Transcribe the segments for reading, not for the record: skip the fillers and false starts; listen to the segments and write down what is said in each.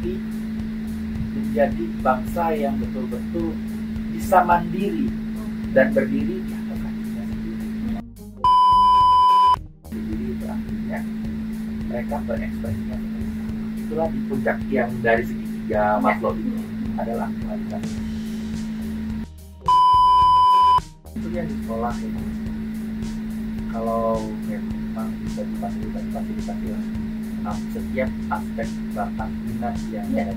menjadi bangsa yang betul-betul bisa mandiri dan berdiri di atas kakinya sendiri. Jadi itu artinya mereka berekspresinya seperti itu. Itulah di puncak yang dari segitiga Maslow itu adalah kualitas. Itu yang di sekolah itu. Kalau memang bisa difasilitasi setiap aspek bakat minat yang ada.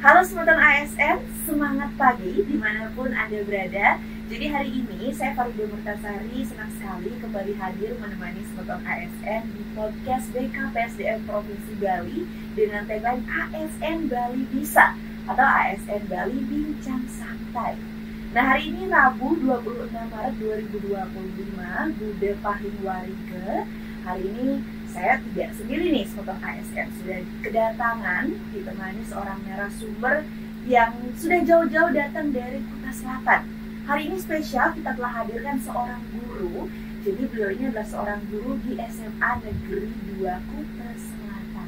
Halo Semeton ASN, semangat pagi dimanapun Anda berada. Jadi hari ini saya Farida Murtasari senang sekali kembali hadir menemani Semeton ASN di podcast BKPSDM Provinsi Bali dengan tagline ASN Bali Bisa atau ASN Bali Bincang Santai. Nah hari ini Rabu 26 Maret 2025, Bude Pahing Warige. Hari ini saya tidak sendiri nih, Semeton ASN sudah kedatangan ditemani seorang narasumber yang sudah jauh-jauh datang dari Kuta Selatan. Hari ini spesial, kita telah hadirkan seorang guru. Jadi beliau ini adalah seorang guru di SMA Negeri 2 Kuta Selatan.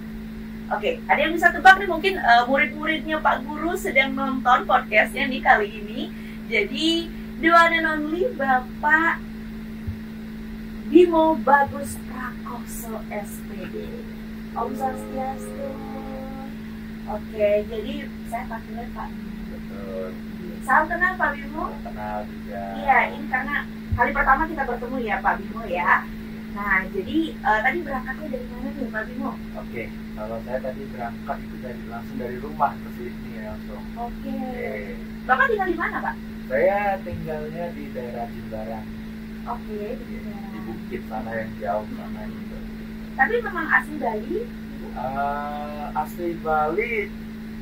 Oke, ada yang bisa tebak nih, mungkin murid-muridnya Pak Guru sedang nonton podcastnya nih kali ini. Jadi the one and only Bapak Bimo Bagus Prakoso SPD. Om Swastiastu. Oke, jadi saya panggilnya Pak Bimo. Betul. Salam kenal Pak Bimo. Kenal juga. Iya, ini karena kali pertama kita bertemu ya Pak Bimo ya. Nah, jadi tadi berangkatnya dari mana nih Pak Bimo? Oke, kalau saya tadi berangkat itu langsung dari rumah ke sini langsung. Oke. Bapak tinggal di mana Pak? Saya tinggalnya di daerah Jimbaran. Oke, Di bukit sana yang jauh sana gitu. Tapi memang asli Bali? Asli Bali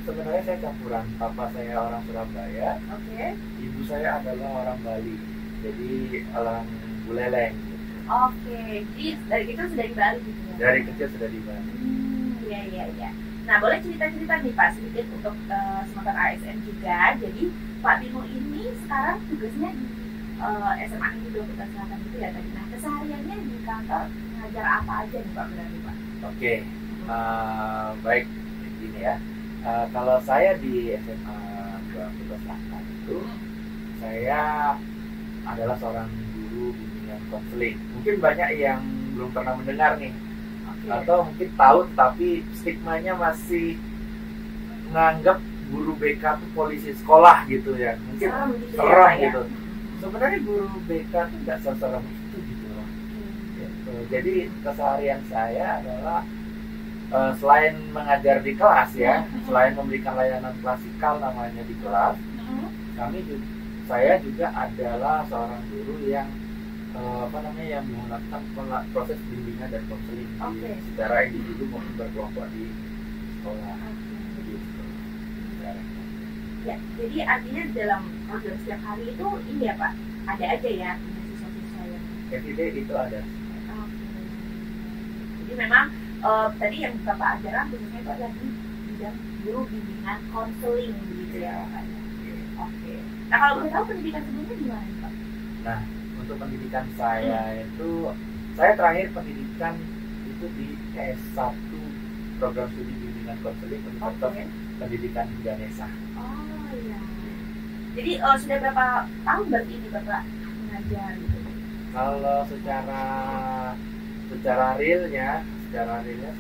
sebenarnya saya campuran. Papa saya orang Surabaya, Oke. ibu saya adalah orang Bali. Jadi orang Buleleng. Oke, jadi dari kecil sudah di Bali gitu ya? Dari kecil sudah di Bali. Iya. Nah, boleh cerita-cerita nih Pak sedikit untuk Semeton ASN juga. Jadi Pak Bimo ini sekarang tugasnya di SMA Negeri 2 Kuta Selatan itu ya tadi. Nah, kesehariannya di kantor ngajar apa aja nih Pak berarti Pak? Oke, baik ini ya. Kalau saya di SMA 2 Kuta Selatan itu saya adalah seorang guru bimbingan konseling. Mungkin banyak yang belum pernah mendengar nih, atau mungkin tahu tapi stigmanya masih menganggap guru BK itu polisi sekolah gitu ya. Mungkin serem gitu. Sebenarnya guru BK itu nggak seserem itu gitu loh. Jadi keseharian saya adalah selain mengajar di kelas ya, selain memberikan layanan klasikal namanya di kelas, saya juga adalah seorang guru yang yang menggunakan proses bimbingan dan konseling secara individu maupun berkelompok di sekolah. Ya, jadi artinya dalam program setiap hari itu ini ya Pak, ada aja ya siswa-siswa yang everyday itu ada. Jadi memang tadi yang Bapak ajaran khususnya itu adalah di bidang guru bimbingan konseling begitu ya Pak. Oke. Nah kalau boleh tahu pendidikan sebelumnya di mana Pak? Nah untuk pendidikan saya itu saya terakhir pendidikan itu di S1 program studi bimbingan konseling Universitas Pendidikan Ganesha. Oh iya. Jadi sudah berapa tahun berarti ini Bapak mengajar gitu? Kalau secara realnya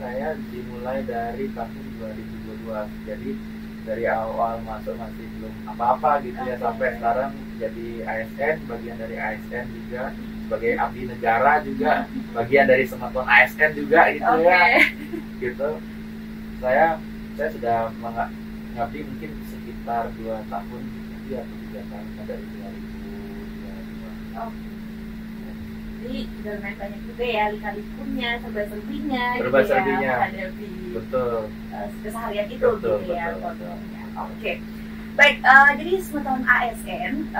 saya dimulai dari tahun 2022. Jadi dari awal masuk masih belum apa-apa gitu ya, sampai sekarang jadi ASN, bagian dari ASN juga, sebagai abdi negara juga, bagian dari Semeton ASN juga gitu ya. Gitu. Saya sudah mengabdi mungkin sekitar 2 tahun ya, atau 3 tahun dari 2022. Jadi sudah main banyak juga ya, lika-likunya, serba-serbinya gitu ya, menghadapi betul keseharian itu gitu ya. Oke. Baik, jadi Semeton ASN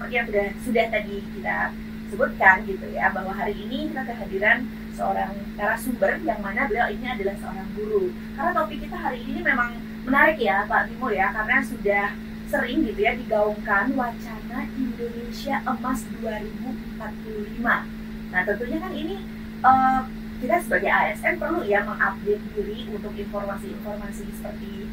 seperti yang sudah tadi kita sebutkan gitu ya, bahwa hari ini kita kehadiran seorang narasumber yang mana beliau ini adalah seorang guru. Karena topik kita hari ini memang menarik ya Pak Bimo ya, karena sudah sering gitu ya digaungkan wacana Indonesia Emas 2045. Nah tentunya kan ini kita sebagai ASN perlu ya mengupdate diri untuk informasi-informasi seperti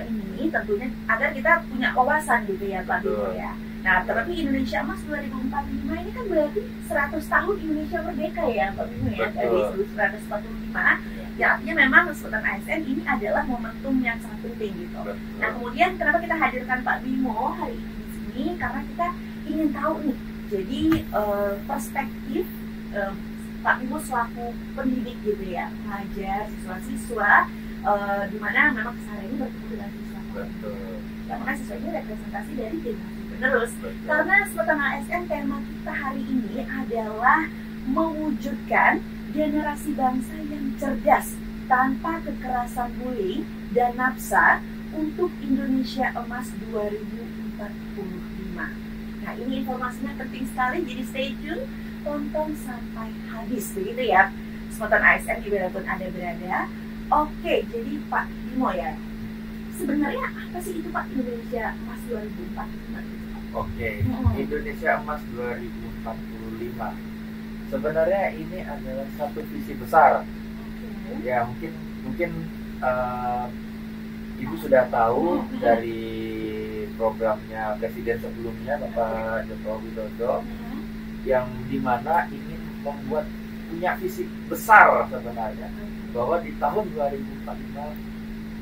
ini tentunya agar kita punya wawasan gitu ya Pak Bimo ya. Nah terlebih Indonesia Emas 2045 ini kan berarti 100 tahun Indonesia merdeka ya Pak Bimo ya, dari 1945. Ya artinya memang Sultan ASN ini adalah momentum yang sangat penting gitu. Nah kemudian kenapa kita hadirkan Pak Bimo hari ini di sini, karena kita ingin tahu nih, jadi perspektif Pak Bimo selaku pendidik gitu ya, mengajar siswa-siswa di mana memang keseharian ini bertemu dengan siswa. Yang mana siswa ini representasi dari generasi penerus. Karena Sultan ASN tema kita hari ini adalah mewujudkan generasi bangsa yang cerdas tanpa kekerasan bullying dan nafsa untuk Indonesia Emas 2045. Nah ini informasinya penting sekali, jadi stay tune, tonton sampai habis begitu ya Sultan ASN dimanapun Anda berada. Oke, jadi Pak Bimo ya, sebenarnya apa sih itu Pak Indonesia Emas 2045? Oke, Indonesia Emas 2045 sebenarnya ini adalah satu visi besar. Ya mungkin Ibu sudah tahu dari programnya Presiden sebelumnya Bapak Joko Widodo, yang dimana ingin membuat punya visi besar sebenarnya bahwa di tahun 2045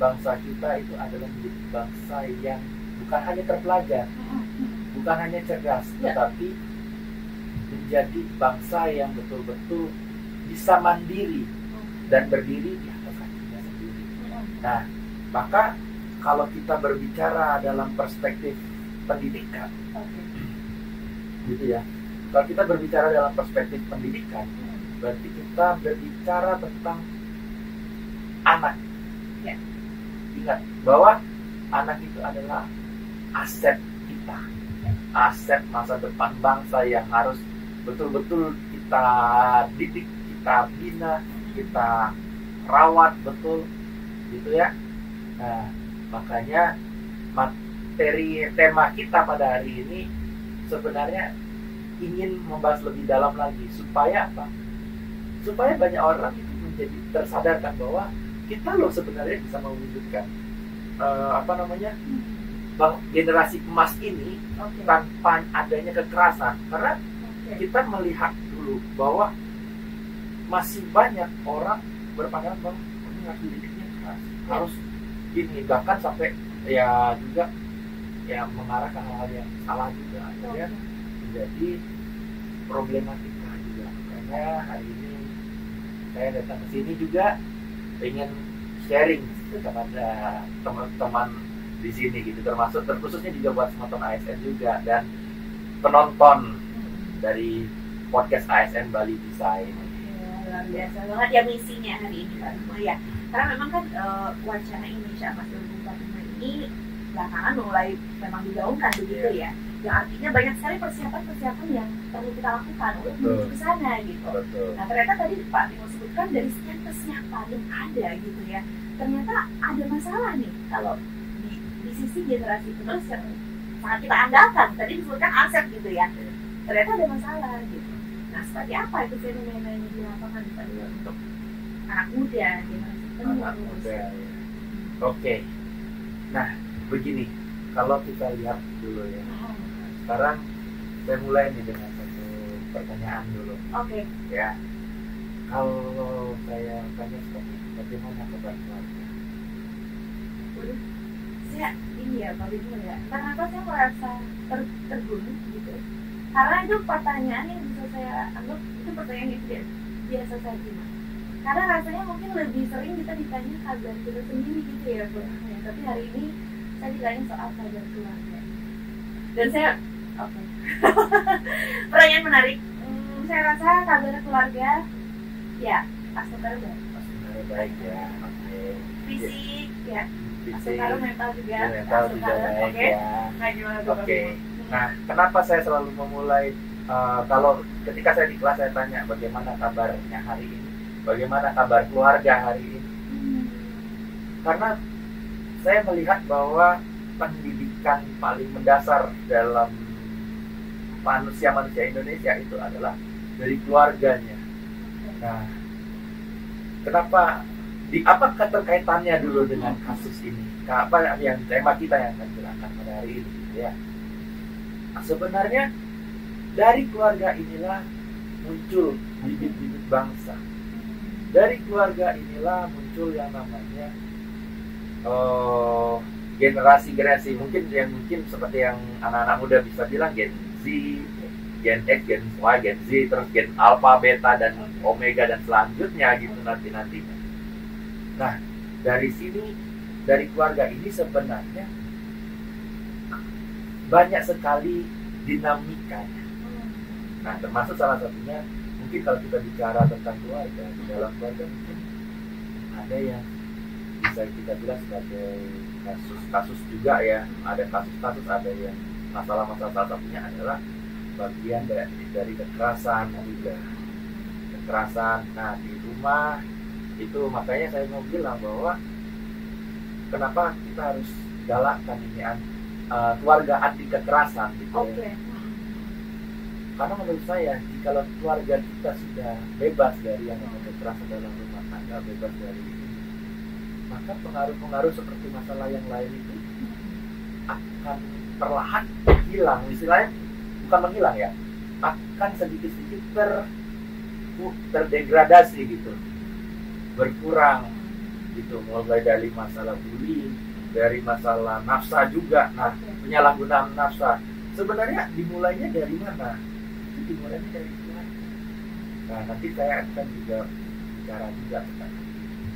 bangsa kita itu adalah menjadi bangsa yang bukan hanya terpelajar, bukan hanya cerdas, tetapi menjadi bangsa yang betul-betul bisa mandiri dan berdiri di atas kakinya sendiri. Nah, maka kalau kita berbicara dalam perspektif pendidikan, gitu ya. Kalau kita berbicara dalam perspektif pendidikan, berarti kita berbicara tentang anak. Ingat bahwa anak itu adalah aset kita, aset masa depan bangsa yang harus betul-betul kita didik, kita bina, kita rawat betul, gitu ya. Nah, makanya materi tema kita pada hari ini sebenarnya ingin membahas lebih dalam lagi supaya apa? Supaya banyak orang itu menjadi tersadarkan bahwa kita loh sebenarnya bisa mewujudkan generasi emas ini tanpa adanya kekerasan, karena kita melihat dulu bahwa masih banyak orang berpandangan bahwa ini harus dididiknya keras, harus gini, bahkan sampai ya juga ya mengarah ke hal-hal yang salah juga, ya menjadi problematika juga. Makanya hari ini saya datang ke sini juga ingin sharing kepada teman-teman di sini gitu, termasuk terkhususnya juga buat penonton ASN juga dan penonton dari podcast ASN Bali Design. Luar biasa banget ya misinya hari ini Pak Bimo ya. Karena memang kan wacana Indonesia Emas 2045 ini belakangan mulai memang digaungkan begitu ya. Yang artinya banyak sekali persiapan-persiapan yang perlu kita lakukan untuk menuju ke sana gitu. Nah ternyata tadi Pak Bimo sebutkan dari sekian persiapan yang ada gitu ya, ternyata ada masalah nih kalau di sisi generasi penerus yang sangat kita andalkan. Tadi disebutkan aset gitu ya, ternyata ada masalah gitu. Nah seperti apa itu fenomenanya di lapangan Pak Bimo untuk anak muda, generasi penerus? Oke. Nah begini, kalau kita lihat dulu ya. Sekarang saya mulai nih dengan satu pertanyaan dulu. Oke. Ya, kalau saya tanya seperti bagaimana kabar keluarga? Saya ini ya Pak Bimo ya, kenapa saya merasa tergulung gitu? Karena itu pertanyaan yang bisa saya anggap itu pertanyaan yang tidak biasa saya terima. Karena rasanya mungkin lebih sering kita ditanya kabar kita sendiri gitu ya Pak. Tapi hari ini saya ditanya soal kabar keluarga. Dan saya pertanyaan menarik. Saya rasa kabar keluarga ya asal baik ya. Fisik ya, asal mental juga. Mental juga baik ya. Nah gimana Oke. Nah, kenapa saya selalu memulai kalau ketika saya di kelas saya tanya bagaimana kabarnya hari ini, bagaimana kabar keluarga hari ini, karena saya melihat bahwa pendidikan paling mendasar dalam manusia Indonesia itu adalah dari keluarganya. Nah, kenapa apa keterkaitannya dulu dengan kasus ini? Apa yang tema kita yang akan jelaskan pada hari ini, gitu ya? Nah, sebenarnya dari keluarga inilah muncul bibit-bibit bangsa. Dari keluarga inilah muncul yang namanya generasi-generasi mungkin seperti yang anak-anak muda bisa bilang Gen Z, Gen X, Gen Y, Gen Z, terus Gen Alpha, Beta, dan Omega dan selanjutnya gitu nantinya. Nah, dari sini, dari keluarga ini sebenarnya banyak sekali dinamikanya. Nah, termasuk salah satunya mungkin kalau kita bicara tentang keluarga, di dalam keluarga mungkin ada yang bisa kita bilang sebagai kasus-kasus juga ya, ada kasus-kasus, ada yang masalah-masalah, salah satunya adalah bagian dari kekerasan juga, kekerasan. Nah, di rumah itu makanya saya mau bilang bahwa kenapa kita harus galakkan ini keluarga anti kekerasan gitu ya. Karena menurut saya jika keluarga kita sudah bebas dari yang namanya kekerasan dalam rumah tangga, bebas dari ini, maka pengaruh-pengaruh seperti masalah yang lain itu akan perlahan hilang. Istilahnya bukan menghilang ya, akan sedikit-sedikit terdegradasi gitu, berkurang gitu, mulai dari masalah bullying, dari masalah nafsa juga. Nah, penyalahgunaan nafsa sebenarnya dimulainya dari mana? Itu dimulainya dari keluarga. Nah, nanti saya akan juga bicara juga tentang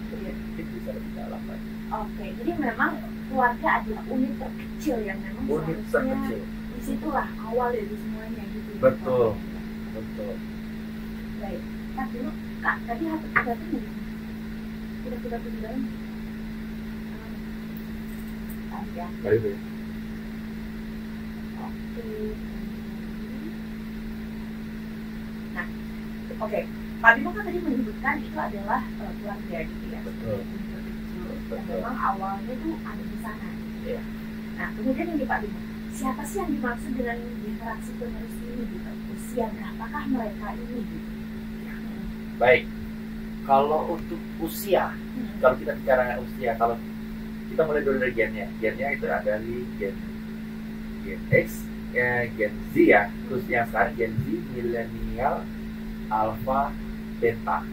mungkin bisa lebih dalam lagi. Oke, jadi memang keluarga adalah unit terkecil yang memang unit terkecil. Disitulah awal dari semuanya gitu. Betul. Baik, Kak dulu, Kak tadi apa nih? Kita di dalam. Ya. Baik. Nah, oke. Pak Bimo kan tadi menyebutkan itu adalah keluarga gitu ya. Betul. Dan memang awalnya tuh ada di sana. Iya. Nah, kemudian ini Pak Bimo, siapa sih yang dimaksud dengan generasi penerus ini gitu? Usia berapakah mereka ini gitu? Baik. Kalau untuk usia, kalau kita bicara usia, kalau kita mulai dulu dari gennya itu ada di gen X, Gen Z ya, terus yang sekarang Gen Z, milenial, alpha, beta,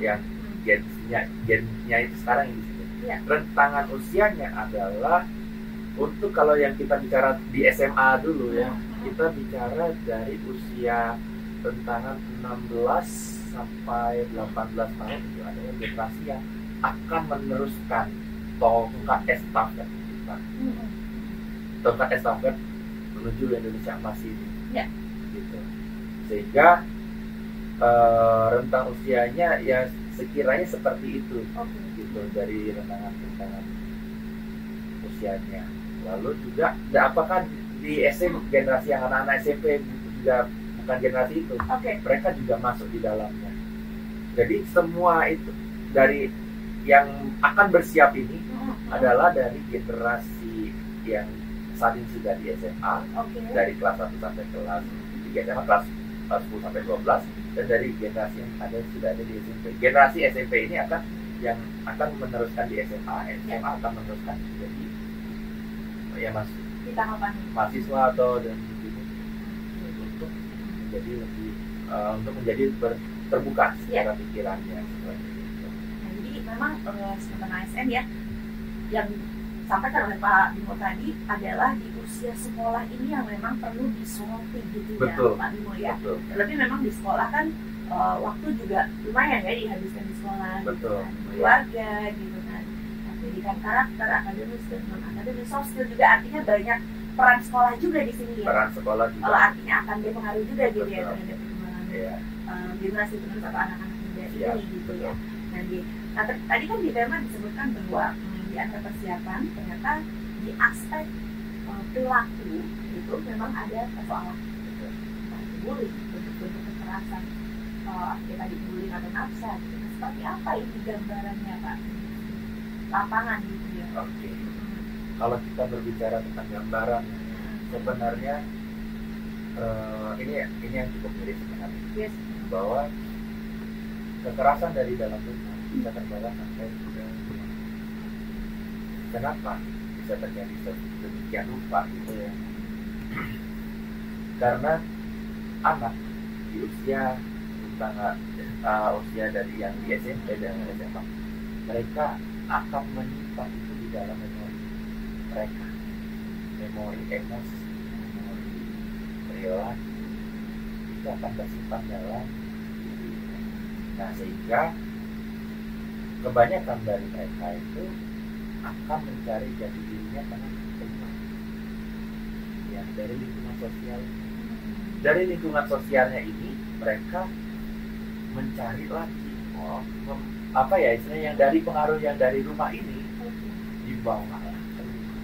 yang gennya itu sekarang yang di sini. Rentangan usianya adalah untuk kalau yang kita bicara di SMA dulu ya, kita bicara dari usia rentangan 16 sampai 18 tahun itu adalah generasi yang akan meneruskan tongkat estafet kita. Tongkat estafet menuju Indonesia emas ini. Ya. Gitu. Sehingga rentang usianya ya sekiranya seperti itu. Gitu, dari rentangan usianya. Lalu juga apakah di SMP generasi yang anak-anak SMP juga bukan generasi itu, mereka juga masuk di dalamnya. Jadi semua itu dari yang akan bersiap ini adalah dari generasi yang saat ini sudah di SMA, dari kelas 1 sampai kelas 3 SMA, kelas 10 sampai 12, dan dari generasi yang sudah ada di SMP. Generasi SMP ini yang akan meneruskan di SMA akan meneruskan jadi ya mas mahasiswa atau dan untuk menjadi lebih untuk menjadi terbuka secara pikirannya. Nah, jadi memang teman-teman ASN ya yang disampaikan oleh Pak Bimo tadi adalah di usia sekolah ini yang memang perlu disoroti gitu. Betul. Ya Pak Bimo ya. Betul. Lebih memang di sekolah kan waktu juga lumayan ya dihabiskan di sekolah. Betul. Gitu kan. Keluarga gitu kan. Pendidikan karakter, akademis dan non akademis, soft skill juga artinya banyak peran sekolah juga di sini ya. Peran sekolah juga. Artinya akan berpengaruh juga gitu ya terhadap perkembangan generasi penerus atau anak-anak muda ini gitu ya. Nah, tadi kan di tema disebutkan bahwa di antara persiapan ternyata di aspek perilaku itu memang ada persoalan, entah itu bullying, bentuk-bentuk kekerasan, ya tadi bullying atau nafsa gitu. Nah, seperti apa ini gambarannya Pak? Lapangan gitu ya. Oke. Kalau kita berbicara tentang gambaran, sebenarnya ini yang cukup mirip sebenarnya. Yes. Bahwa kekerasan dari dalam rumah bisa terbawa sampai ke rumah. Kenapa bisa terjadi sedemikian rupa gitu ya? Karena anak di usia usia dari yang di SMP dan SMA, mereka akan menyimpan itu di dalam memori mereka, memori emosi, memori perilaku itu akan tersimpan dalam diri mereka. Nah, sehingga kebanyakan dari mereka itu akan mencari jati dirinya karena keluar ya dari lingkungan sosial. Dari lingkungan sosialnya ini mereka mencari lagi apa ya istilahnya yang dari pengaruh yang dari rumah ini dibawa ke rumah.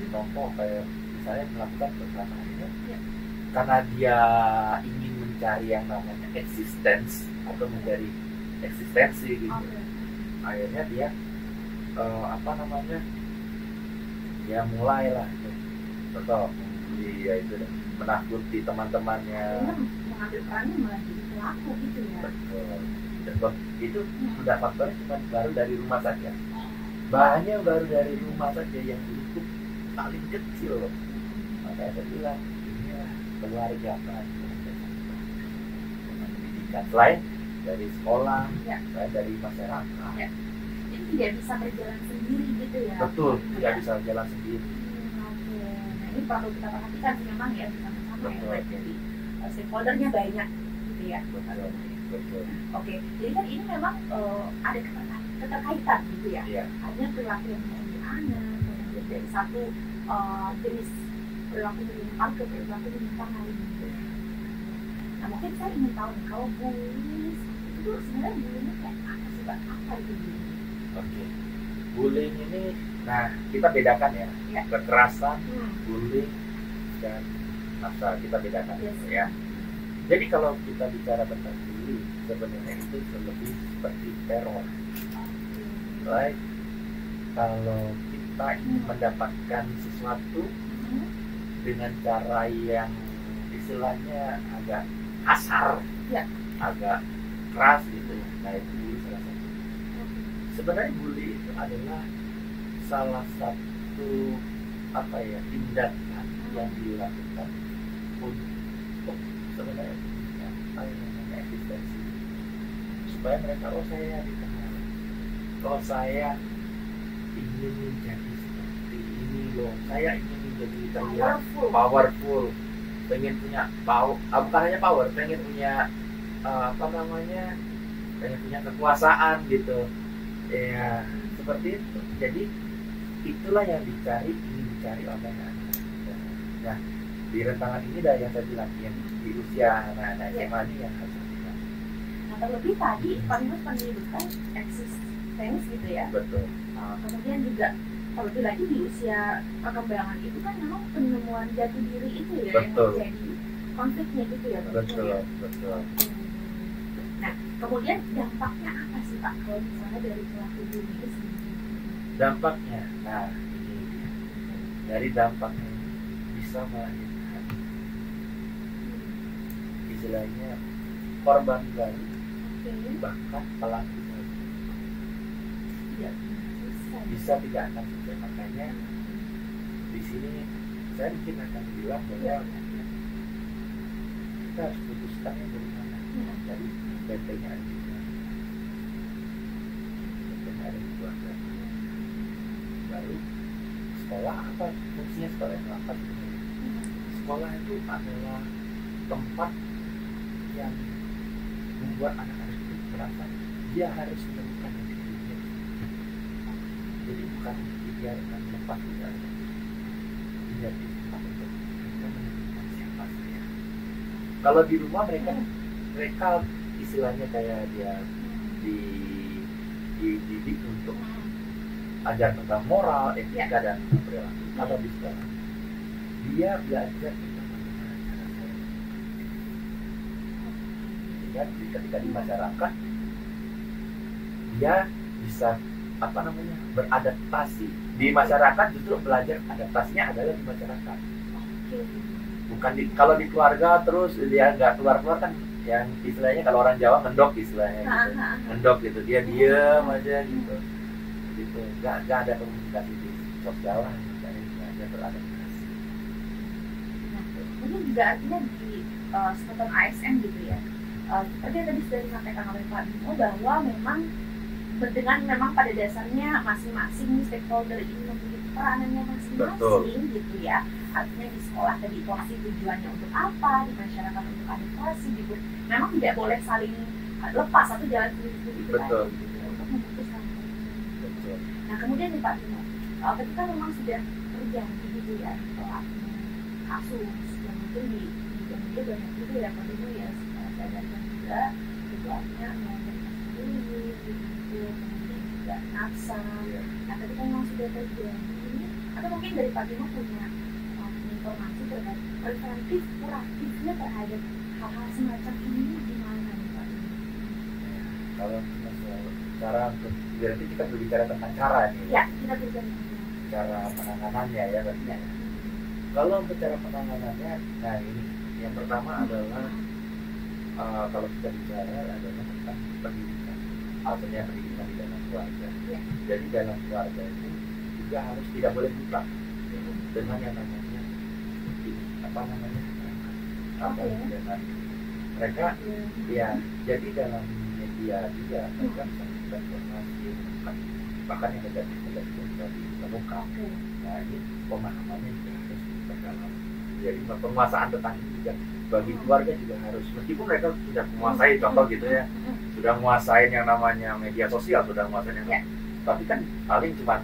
Contoh kayak misalnya melakukan kekerasan ini karena dia ingin mencari yang namanya existence atau mencari eksistensi gitu. Akhirnya dia ya mulailah contoh dia itu menakuti teman-temannya, mengambil perannya malah jadi pelaku gitu ya. Betul. Itu sudah faktornya cuma baru dari rumah saja, bahannya baru dari rumah saja yang lingkup paling kecil loh. Makanya saya bilang inilah keluarga peran pendidikan selain dari sekolah, selain dari masyarakat. Jadi tidak bisa berjalan sendiri gitu ya. Betul, tidak bisa jalan sendiri. Oke. Nah, ini perlu kita perhatikan sih memang ya bersama-sama ya. Jadi stakeholdernya banyak gitu ya. Betul. Oke. Jadi kan ini memang ada keterkaitan gitu ya. Iya. Ada perilaku yang menjadi anak, kemudian dari satu jenis perilaku menyimpang ke perilaku menyimpang lain. Nah, mungkin saya ingin tahu nih, kalau bullying itu sebenarnya bullying kayak apa sih Pak? Apa itu bullying? Oke. Bullying ini, nah kita bedakan ya, kekerasan, bullying dan nafsa kita bedakan ya. Jadi kalau kita bicara tentang bullying, sebenarnya itu lebih seperti teror. Right? Kalau kita ingin mendapatkan sesuatu dengan cara yang istilahnya agak kasar, agak keras gitu, nah itu bully salah satu. Sebenarnya bully itu adalah salah satu tindakan yang dilakukan untuk sebenarnya eksistensi, supaya mereka saya dikenal, saya ingin menjadi seperti ini loh, saya ingin menjadi terlihat powerful, pengen punya bukan hanya power, pengen punya pengen punya kekuasaan gitu ya, seperti itu. Jadi itulah yang dicari oleh anak. Nah, di rentangan ini dah yang saya bilang yang di usia anak-anak SMA ini yang harus kita. Nah, terlebih tadi Pak Dimas menyebutkan eksistensi gitu ya. Betul. Kemudian juga terlebih lagi di usia perkembangan itu kan memang penemuan jati diri itu ya. Betul. Yang menjadi konfliknya gitu ya. Betul. Nah, kemudian dampaknya apa sih Pak kalau misalnya dari pelaku bullying itu sendiri? Dampaknya, nah ini dia. Dari dampaknya bisa melahirkan istilahnya korban baru, bahkan pelaku baru. Bisa tidak akan selesai. Makanya di sini saya mungkin akan bilang bahwa kita harus putuskan yang dari mana. Dari bentengnya ada di keluarga. Baru sekolah apa fungsinya sekolah itu apa? Sekolah itu adalah tempat yang membuat anak-anak itu merasa dia harus menemukan dirinya. Jadi bukan dibiarkan lepas tidak menjadi tempat untuk mereka menemukan siapa saya. Kalau di rumah mereka istilahnya kayak dia dididik untuk ajar tentang moral, etika dan perilaku. Kalau di sekolah dia belajar tentang bagaimana cara saya. Ya, ketika di masyarakat dia bisa beradaptasi di masyarakat, justru belajar adaptasinya adalah di masyarakat. Bukan kalau di keluarga terus dia nggak keluar kan, yang istilahnya kalau orang Jawa ngendok istilahnya gitu. Ngendok gitu, dia diem aja gitu nggak ada komunikasi di sosial lah, jadi belajar beradaptasi. Mungkin juga artinya di seputar ASN gitu ya, seperti yang tadi sudah disampaikan oleh Pak Bimo bahwa dengan memang pada dasarnya masing-masing stakeholder ini memiliki peranannya masing-masing gitu ya. Artinya di sekolah tadi pasti tujuannya untuk apa, di masyarakat untuk adaptasi gitu. Memang tidak boleh saling lepas satu jalan sendiri gitu untuk memutuskan. Nah kemudian nih Pak Bimo, ketika memang sudah terjadi gitu ya kasus yang mungkin di Indonesia banyak juga ya Pak Bimo ya, sadarkan juga itu artinya kemudian juga nafsa. Nah ketika memang sudah terjadi ini, atau mungkin dari Pak Bimo punya informasi terkait preventif kuratifnya terhadap hal-hal semacam ini gimana nih Pak Bimo? Kalau cara berarti kita berbicara tentang cara nih. Ya, kita berbicara cara penanganannya ya berarti. Kalau bicara penanganannya, nah ini yang pertama adalah kalau kita bicara adalah tentang pendidikan, artinya pendidikan di dalam keluarga. Ya. Jadi dalam keluarga itu juga harus tidak boleh buta dengan yang namanya dengan mereka ya. Jadi dalam media juga mereka bisa informasi bahkan yang negatif bisa ditemukan. Nah ini pemahamannya juga harus diperdalam. Jadi penguasaan tentang ini juga bagi keluarga juga harus, meskipun mereka sudah menguasai, contoh gitu ya, sudah menguasai yang namanya media sosial, sudah menguasai yang tapi kan paling cuma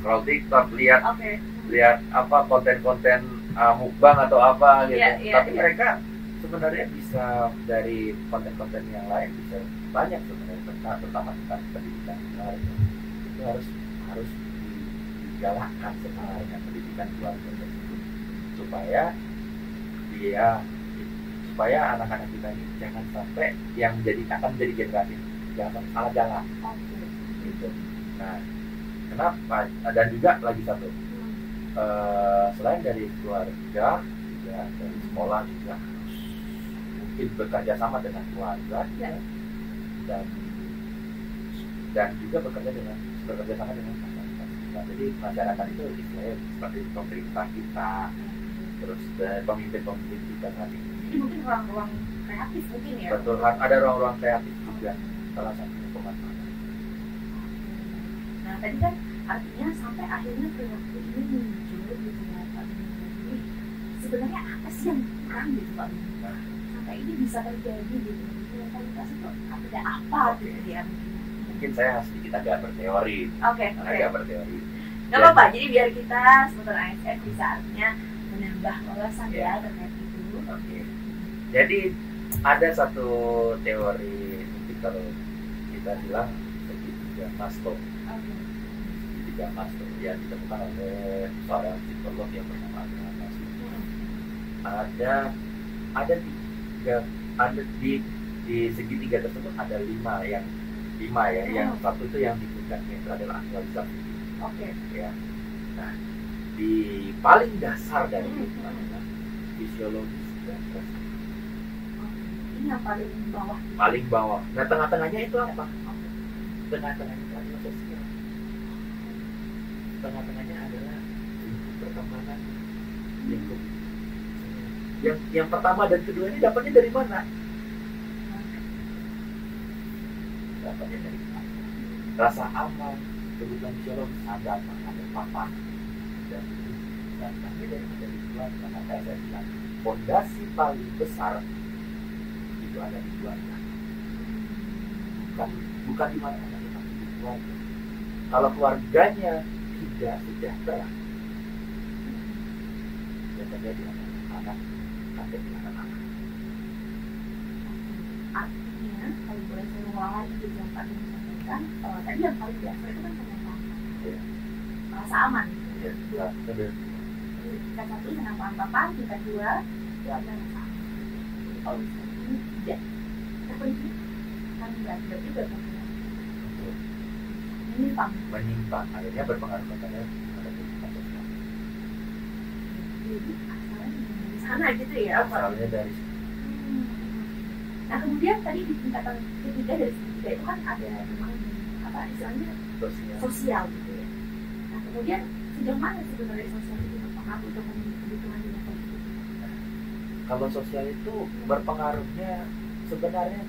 scroll TikTok, lihat apa konten-konten mukbang atau apa gitu. Tapi mereka sebenarnya bisa dari konten-konten yang lain bisa banyak sebenarnya, terutama tentang pendidikan keluarga. Itu harus digalakkan sebenarnya pendidikan keluarga tersebut supaya anak-anak kita ini jangan sampai yang akan menjadi generasi jangan sampai salah jalan. Gitu. Nah, kenapa? Dan juga lagi satu, selain dari keluarga, juga dari sekolah juga harus mungkin bekerja sama dengan keluarga dan juga bekerja sama dengan masyarakat. Nah, jadi masyarakat itu istilahnya seperti pemerintah kita, terus pemimpin kita saat ini. Jadi mungkin ruang-ruang kreatif mungkin ya. Betul, ada ruang-ruang kreatif juga salah satunya pemanfaatan. Nah tadi kan artinya sampai akhirnya perilaku ini muncul gitu ya Pak Bimo. Jadi sebenarnya apa sih yang kurang gitu Pak Bimo? Sampai ini bisa terjadi gitu. Mentalitas itu ada apa gitu ya mungkin saya sedikit agak berteori. Agak berteori. Gak apa-apa, jadi biar kita seputar ASN bisa artinya menambah wawasan ya terkait itu. Jadi ada satu teori, mungkin kalau kita bilang segitiga Maslow. Segitiga Maslow yang ditemukan oleh seorang psikolog yang bernama Abraham Maslow. Ada di segitiga tersebut ada lima ya. Yang satu itu yang di puncaknya itu adalah aktualisasi. Ya. Nah, di paling dasar dari itu adalah fisiologis dan rasa. Ini yang paling bawah. Nah, tengah-tengahnya itu apa? Tengah-tengahnya itu adalah sosial. Tengah-tengahnya adalah lingkup perkembangan, lingkup. Yang pertama dan kedua ini dapatnya dari mana? Dapatnya dari rasa aman, kebutuhan fisiologis, ada papa, dan datangnya dari keluarga. Maka saya bilang fondasi paling besar itu ada di keluarga, bukan di mana-mana, tapi di keluarga. Kalau keluarganya tidak sejahtera, yang terjadi anak kakek anak-anak. Artinya kalau boleh saya ulang lagi gitu yang Pak Bimo sampaikan, tadi yang paling dasar itu kan penyesalan, rasa aman. Iya, betul. Tingkat 1 senang papan, tingkat 2 itu ada masalah. Kalau misalnya ini tidak terpenuhi, kan berarti berpengaruh. Menyimpang, akhirnya berpengaruh kepada kehidupan sosial. Jadi asalnya dari sana gitu ya? Asalnya dari. Nah kemudian tadi di tingkatan ketiga dari ketiga itu kan ada memang apa istilahnya sosial gitu ya. Nah kemudian sejauh mana sebenarnya sosial itu berpengaruh untuk memenuhi kebutuhan di level itu? Kalau sosial itu berpengaruhnya sebenarnya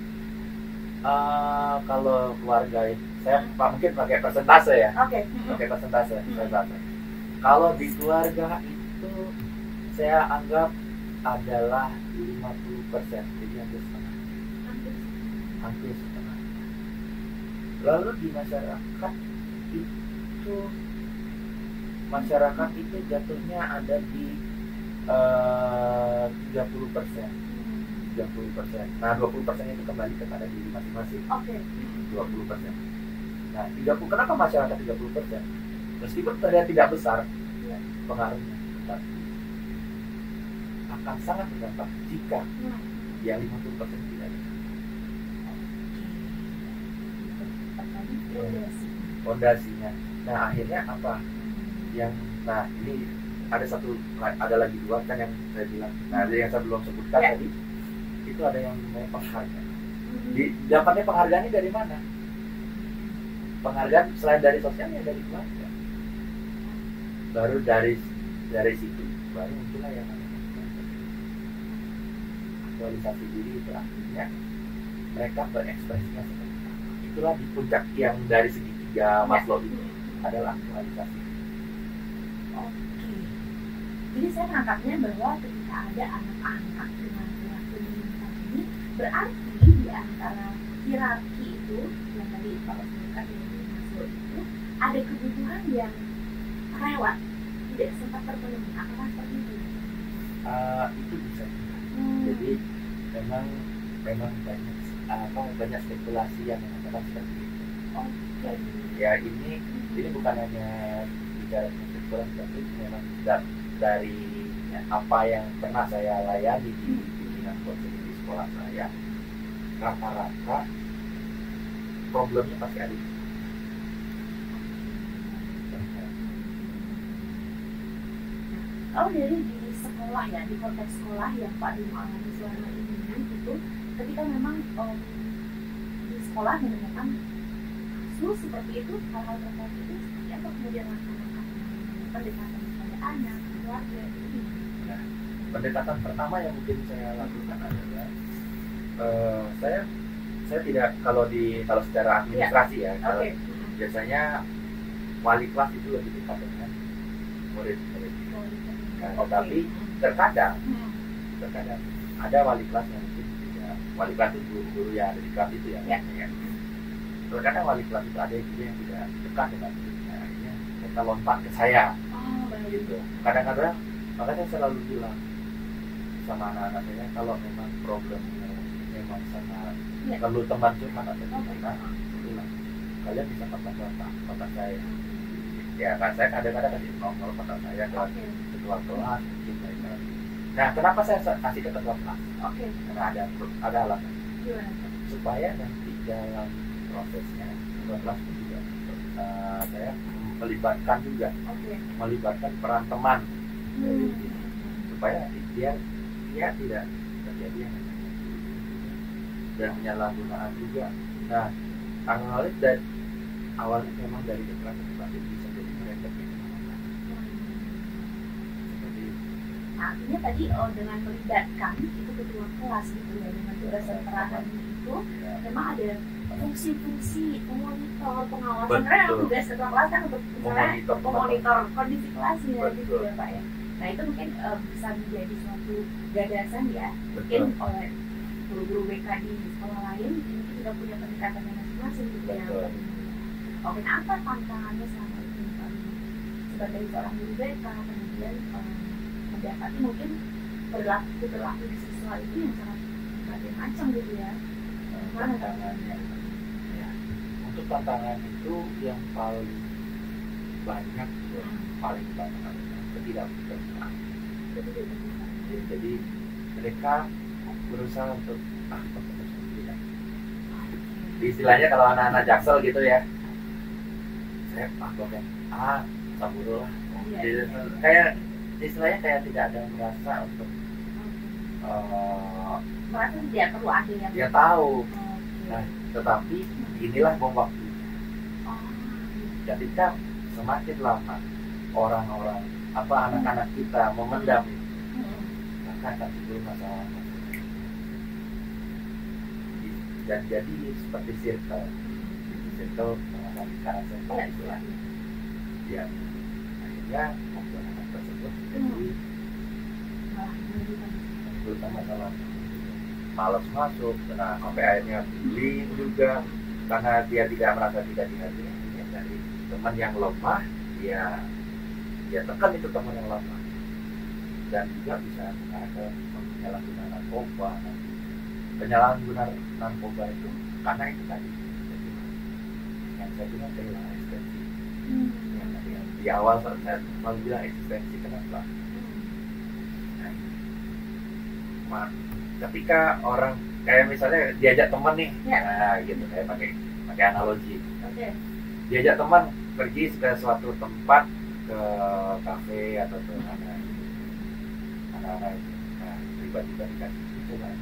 kalau keluarga itu, saya mungkin pakai persentase ya. Oke. Pakai persentase. Kalau di keluarga itu saya anggap adalah 50%, jadi hampir setengah. Lalu di masyarakat itu jatuhnya ada di 30%. Nah 20% itu kembali kepada diri masing-masing. Oke. 20%. Nah 30, kenapa masyarakat 30%? Meskipun terlihat tidak besar pengaruhnya, tetapi akan sangat berdampak jika yang 50% tidak ada. Fondasinya. Nah akhirnya apa? Ini ada lagi dua kan yang saya bilang. Nah yang saya belum sebutkan tadi itu ada yang namanya penghargaan. Dapatnya penghargaannya dari mana? Penghargaan selain dari sosialnya dari keluarga. Baru dari situ baru muncullah yang namanya aktualisasi diri itu artinya mereka berekspresinya seperti apa. Itulah di puncak yang dari segitiga Maslow itu adalah aktualisasi. Oke. Jadi saya menangkapnya bahwa ketika ada anak-anak dengan perilaku menyimpang ini berarti di antara hierarki itu yang tadi Bapak sebutkan di Maslow itu ada kebutuhan yang terlewat, tidak sempat terpenuhi. Apakah seperti itu? Itu bisa. Jadi memang banyak spekulasi yang mengatakan seperti itu. Oke. Ya ini bukan hanya bicara spekulasi, tapi memang dari apa yang pernah saya layani di bimbingan coaching di sekolah saya, rata-rata problemnya pasti ada. Kalau dari di sekolah ya, di konteks sekolah yang Pak Dino alami selama ini itu, ketika memang di sekolah menemukan kasus seperti itu, hal-hal terkait itu, seperti apa kemudian langkah-langkah pendekatan kepada anak, keluarga itu? Nah, pendekatan pertama yang mungkin saya lakukan adalah saya tidak kalau secara administrasi ya, kalau biasanya wali kelas itu lebih dekat dengan murid-murid. Tetapi terkadang ada wali kelas yang mungkin tidak, wali kelas itu guru-guru yang ada di kelas itu ya. Terkadang wali kelas itu ada juga yang tidak dekat dengan muridnya, akhirnya mereka lompat ke saya. Gitu. Kadang-kadang makanya saya selalu bilang sama anak-anak saya, kalau memang problemnya memang sangat perlu teman curhat atau gimana, bilang kalian bisa kontak saya. Ya kan saya kadang-kadang kasih nomor kontak saya ke ketua kelas mungkin mereka. Nah kenapa saya kasih ke ketua kelas? Karena ada alasan supaya nanti dalam prosesnya ketua kelas pun juga saya melibatkan peran teman supaya dia tidak terjadi yang dan penyalahgunaan juga. Nah awalnya memang dari kekerasan batin bisa jadi mereka seperti itu. Nah, artinya tadi dengan melibatkan itu ketua kelas gitu ya, dengan tugas dan peranan itu memang ada fungsi-fungsi memonitor, pengawasan. Karena tugas ketua kelas kan untuk memonitor kondisi kelasnya gitu ya Pak ya. Nah itu mungkin bisa menjadi suatu gagasan ya, mungkin oleh guru-guru BK di sekolah lain ini sudah punya pendekatannya masing-masing gitu ya. Oke, nah apa tantangannya selama ini sebagai seorang guru BK kemudian mendapati mungkin perilaku di siswa itu yang sangat berbagai macam gitu ya. Mana tantangannya? Ya, untuk tantangan itu yang paling banyak paling banyak ketidakberkenan. Jadi mereka berusaha untuk istilahnya kalau anak-anak Jaksel gitu ya, saya pakai saburo lah. Kayak istilahnya kayak tidak ada merasa untuk merasa tidak perlu ada yang dia tahu. Nah, tetapi inilah bom waktu. Ketika semakin lama orang-orang anak-anak kita memendam, maka akan timbul masalah. Dan jadi seperti circle mengalami lingkaran setan itulah yang akhirnya membuat anak tersebut jadi terutama masalah malas masuk, karena sampai akhirnya bullying juga karena dia tidak merasa tidak dihargai dari teman yang lemah, dia tekan itu teman yang lemah, dan juga bisa ada penyalahgunaan narkoba. Penyalahgunaan narkoba itu karena itu tadi yang saya bilang kehilangan eksistensi. Yang tadi di awal saya selalu bilang eksistensi kenapa? Nah, ketika orang kayak misalnya diajak teman nih, nah gitu kayak pakai analogi. Diajak teman pergi ke suatu tempat, ke kafe atau ke anak-anak itu, nah tiba-tiba dikasih itu kan.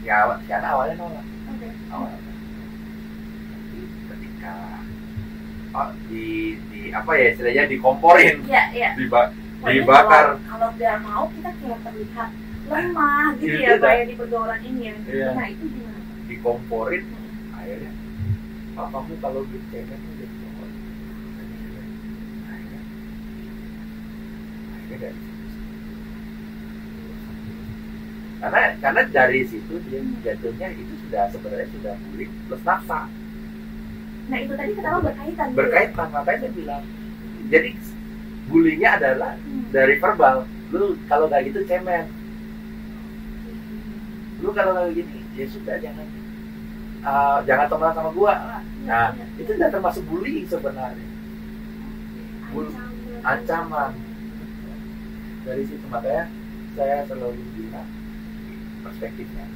Karena awalnya nolak. Awalnya. Tapi ketika di apa ya istilahnya dikomporin, dibakar. Kalau nggak mau kita kayak terlihat lemah gitu ya kayak di pergaulan ini ya. Nah itu gimana? Dikomporin, akhirnya kamu kalau gitu jadi komporin. Akhirnya dari karena dari situ dia jatuhnya itu sebenarnya sudah bullying plus naksa. Nah itu tadi kenapa berkaitan? Makanya saya bilang. Jadi bullyingnya adalah dari verbal. Lu kalau nggak gitu cemen. Lu kalau nggak gini ya sudah jangan temenan sama gua. Nah itu udah termasuk bullying sebenarnya. Ancaman. Dari situ makanya saya selalu bilang perspektifnya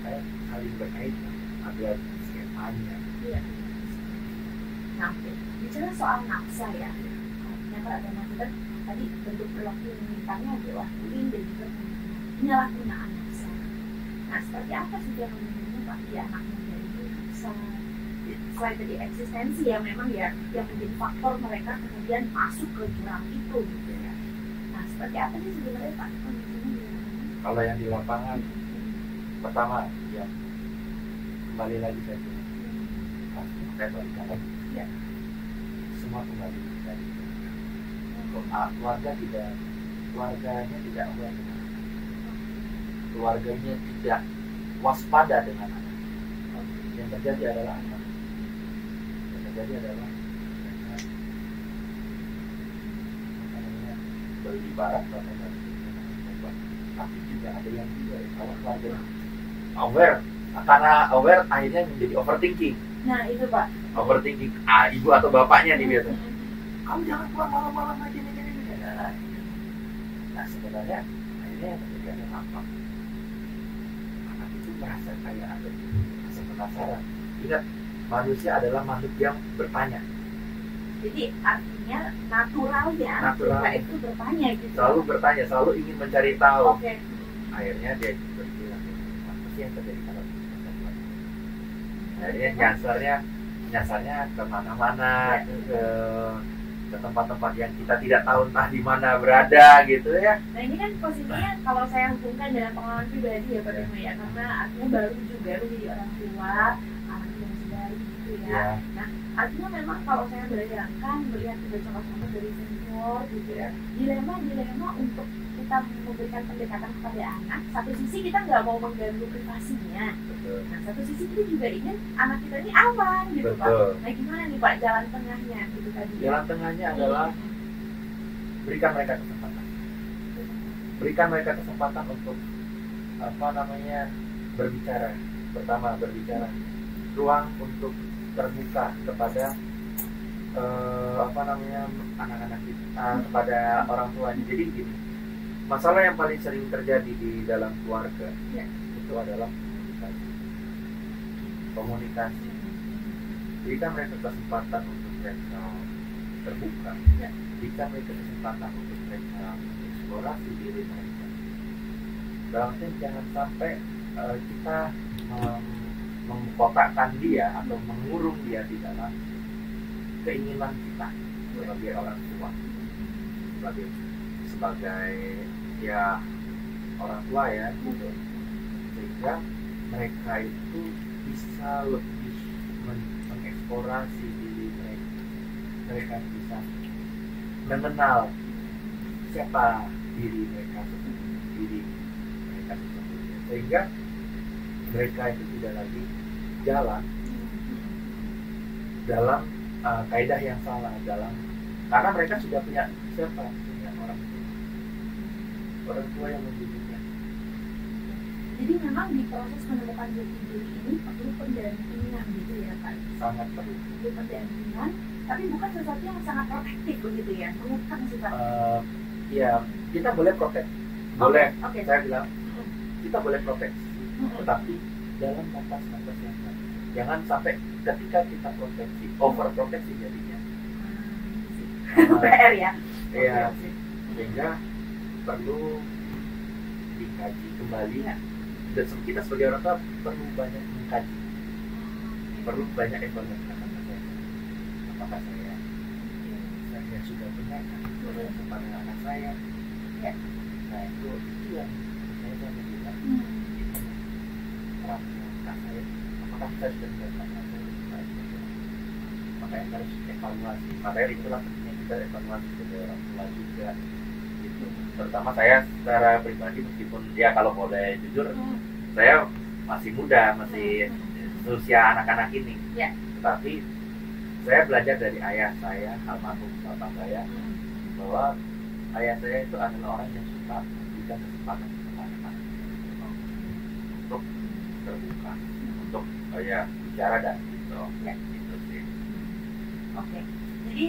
kayak saling berkaitan, ada skemanya. Nah, bicara soal naksa ya, ternyata ada maksudnya tadi bentuk perilaku yang mintanya adalah bullying dan juga penyalahgunaan naksa. Nah, seperti apa sih yang menurutmu Pak di anaknya dari naksa? Selain tadi eksistensi ya memang ya yang menjadi faktor mereka kemudian masuk ke jurang itu gitu ya. Nah, seperti apa sih sebenarnya Pak kondisinya? Kalau yang di lapangan, pertama ya kembali lagi saya balikan lagi ya, semua kembali dari keluarganya tidak aware, keluarganya tidak waspada dengan anak. Yang terjadi adalah beribarat tapi juga ada yang tidak kalau keluarga aware, karena aware akhirnya menjadi overthinking. Nah itu Pak, overthinking ibu atau bapaknya nih biasa, kamu jangan pulang malam-malam aja nih. Nah sebenarnya akhirnya yang terjadi adalah apa? Anak itu merasa kayak ada rasa penasaran. Ingat, manusia adalah makhluk yang bertanya. Jadi artinya naturalnya kita itu bertanya gitu. Selalu bertanya, selalu ingin mencari tahu. Akhirnya dia berbilang, apa sih yang terjadi kalau kita buat? Akhirnya nyasarnya kemana-mana, ke tempat-tempat yang kita tidak tahu entah di mana berada gitu ya. Nah ini kan posisinya kalau saya hubungkan dengan pengalaman pribadi ya Pak Dema ya, karena artinya baru juga menjadi orang tua, anak yang masih baru gitu ya. Nah artinya memang kalau saya bayangkan melihat juga contoh-contoh dari senior gitu ya, dilema untuk kita memberikan pendekatan kepada anak. Satu sisi kita nggak mau mengganggu privasinya, nah satu sisi kita juga ingin anak kita ini aman gitu Pak. Nah gimana nih Pak jalan tengahnya gitu tadi? Jalan tengahnya adalah berikan mereka kesempatan untuk berbicara. Pertama berbicara, ruang untuk terbuka kepada anak-anak kita, kepada orang tuanya. Jadi gini, masalah yang paling sering terjadi di dalam keluarga itu adalah komunikasi. Jika mereka kesempatan untuk mereka terbuka, jika mereka kesempatan untuk mereka mengeksplorasi diri mereka, dalam artian jangan sampai kita mengkotakkan dia atau mengurung dia di dalam keinginan kita sebagai orang tua, sebagai ya orang tua ya gitu, sehingga mereka itu bisa lebih mengeksplorasi diri mereka bisa mengenal siapa diri mereka sesungguhnya, sehingga mereka itu tidak lagi jalan dalam kaidah yang salah, karena mereka sudah punya orang tua yang mendidiknya. Jadi memang di proses menemukan jati diri ini perlu pendampingan gitu ya Pak? Sangat perlu pendampingan, tapi bukan sesuatu yang sangat protektif begitu ya, mengekang sifatnya. Ya, kita boleh protek, boleh. Okay. Saya bilang kita boleh protek, tetapi dalam batas-batas yang baik. Jangan sampai ketika kita proteksi, overproteksi jadinya. PR ya. Iya. Sehingga perlu dikaji kembali. Dan kita sebagai orang tua perlu banyak mengkaji, perlu banyak evaluasi. Apakah saya sudah benar kepada anak saya? Ya. Nah itu yang saya bilang. Apakah saya sudah benar? Makanya harus evaluasi. Makanya itulah pentingnya kita evaluasi sebagai orang tua juga. Gitu. Terutama saya secara pribadi, meskipun ya kalau boleh jujur, saya masih muda, masih usia anak-anak ini. Tetapi saya belajar dari ayah saya, almarhum bapak saya, bahwa ayah saya itu adalah orang yang suka memberikan kesempatan kepada anak-anak untuk terbuka, untuk bicara dan gitu. Gitu sih. Oke. Jadi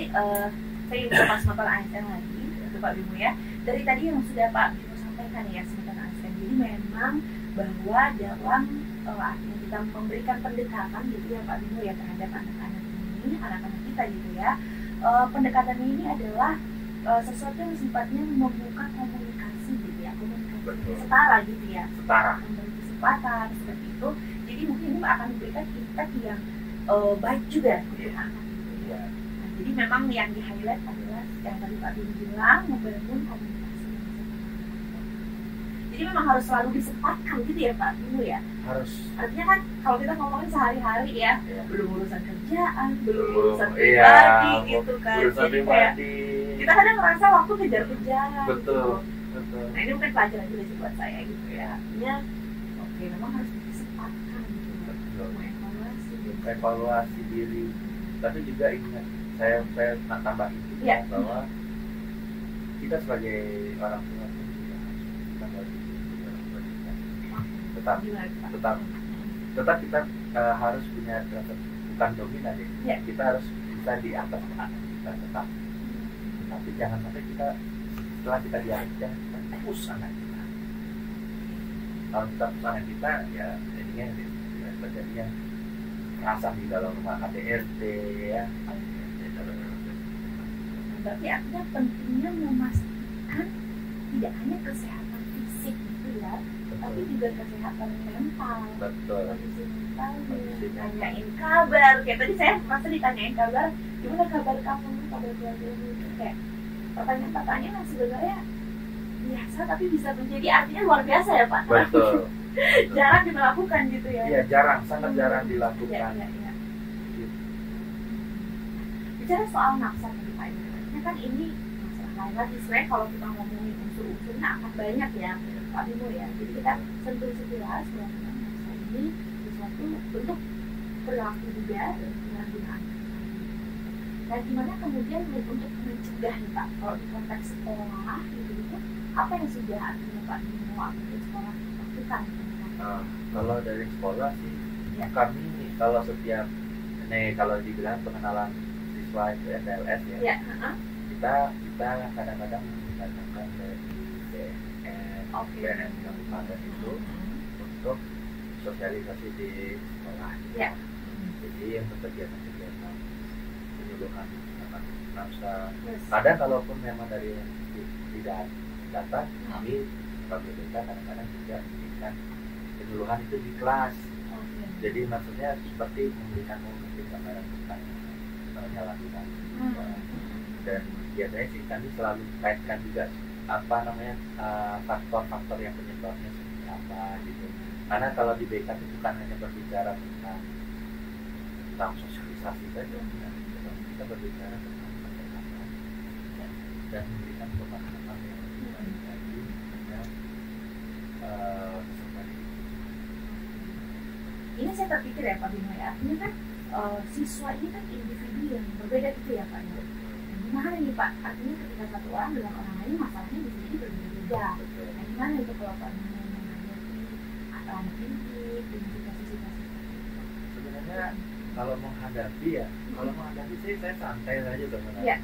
saya ingin bahas masalah ASN lagi, untuk Pak Bimo ya. Dari tadi yang sudah Pak Bimo sampaikan ya tentang ASN. Jadi memang bahwa dalam artinya kita memberikan pendekatan gitu ya Pak Bimo ya terhadap anak-anak ini, anak-anak kita gitu ya. Pendekatan ini adalah sesuatu yang sifatnya membuka komunikasi gitu ya, komunikasi setara gitu ya. Memberi kesempatan seperti itu. Jadi mungkin ini akan memberikan impact yang baik juga untuk anak gitu ya. Nah, jadi memang yang di highlight adalah yang tadi Pak Bimo bilang, membangun komunikasi. Jadi memang harus selalu disempatkan gitu ya Pak Bimo ya. Harus. Artinya kan kalau kita ngomongin sehari-hari ya, belum urusan kerjaan, belum urusan pribadi gitu kan. Jadi kayak kita kadang merasa waktu kejar-kejaran. Betul. Gitu. Nah ini mungkin pelajaran juga sih buat saya gitu ya. Artinya oke, memang harus disempatkan gitu. Evaluasi diri. Tapi juga ingat, saya tambahin juga bahwa kita sebagai orang tua tetap kita harus punya bukan dominan ya. Kita harus bisa di atas anak kita tetap. Tapi jangan sampai kita setelah kita dianggap jangan kita push anak kita. Kalau kita push anak kita ya jadinya terjadinya kekerasan di dalam rumah KDRT ya. Berarti artinya pentingnya memastikan tidak hanya kesehatan fisik gitu ya, tapi juga kesehatan mental. Betul. Kondisi mentalnya, tanyain kabar. Kayak tadi saya merasa ditanyain kabar, gimana kabar kamu, kabar keluargamu, itu kayak pertanyaan-pertanyaan yang sebenarnya biasa tapi bisa menjadi artinya luar biasa ya Pak. Betul. Jarang dilakukan gitu ya. Iya, sangat jarang dilakukan. Iya. Bicara soal nafsa tadi Pak, ini kan ini masalah lain lagi. Sebenarnya kalau kita ngomongin unsur-unsurnya akan banyak ya Pak Bimo ya. Jadi kita sentuh sekilas bahwa nafsa ini sesuatu bentuk perilaku juga dan penyalahgunaan. Nah, gimana kemudian untuk mencegah nih Pak, kalau di konteks sekolah gitu, apa yang sudah artinya Pak Bimo atau sekolah lakukan? Kalau dari sekolah sih kami kalau setiap nih kalau dibilang pengenalan siswa itu SLS ya, Ya. kita kadang-kadang mendatangkan dari BNN, Oke. BNN kabupaten itu untuk sosialisasi di sekolah. Ya. Jadi untuk kegiatan-kegiatan penyuluhan anak bangsa. Yes. Kadang kalaupun memang dari tidak datang, kami sebagai BK kadang-kadang juga memberikan penyuluhan itu di kelas. Oke. Jadi maksudnya seperti memberikan mungkin gambaran tentang lakukan. Dan biasanya sih kami selalu kaitkan juga apa namanya faktor-faktor yang penyebabnya seperti apa gitu. Karena kalau di BK itu bukan hanya berbicara tentang sosialisasi saja, kita berbicara tentang kesehatan dan memberikan pemahaman yang lebih baik lagi terhadap peserta didik. Ini saya terpikir ya Pak Bimo ya, artinya kan siswa ini kan individu yang berbeda itu ya Pak ya. Gimana nih Pak, artinya ketika satu orang dengan orang lain masalahnya bisa jadi berbeda-beda. Nah gimana itu kalau Pak Bimo menghadapi anak didik dengan situasi-situasi seperti itu? Sebenarnya kalau menghadapi sih saya santai saja sebenarnya. Ya.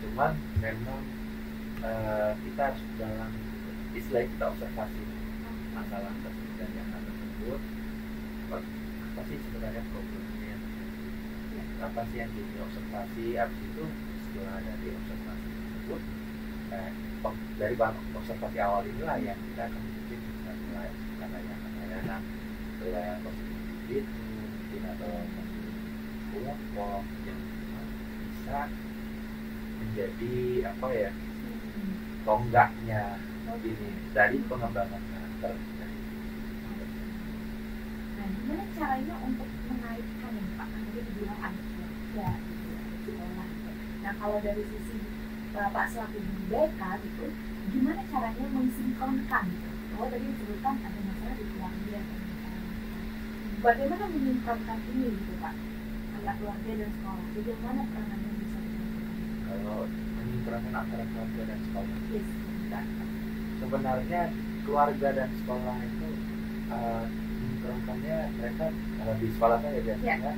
Cuman memang kita harus dalam istilah kita observasi masalah tersebut dan yang tersebut apa sih sebenarnya problemnya, apa sih yang diobservasi, habis itu setelah dari observasi tersebut dari observasi awal inilah yang kita akan mungkin bisa mulai karena yang layanan yang positif itu mungkin atau kelompok yang bisa menjadi apa ya tonggaknya ini dari pengembangan karakter. Nah, gimana caranya untuk mengaitkan ya Pak? Kan tadi dibilang ada keluarga gitu, ada sekolah. Nah, kalau dari sisi Bapak selaku guru BK gitu, gimana caranya mensinkronkan gitu? Kalau tadi disebutkan ada masalah di keluarga, bagaimana mensinkronkan ini gitu Pak? Antara keluarga dan sekolah, bagaimana peranannya bisa dilakukan? Kalau mensinkronkan antara keluarga dan sekolah, Yes. sebenarnya keluarga dan sekolah itu mensinkronkannya mereka kalau di sekolah saya biasanya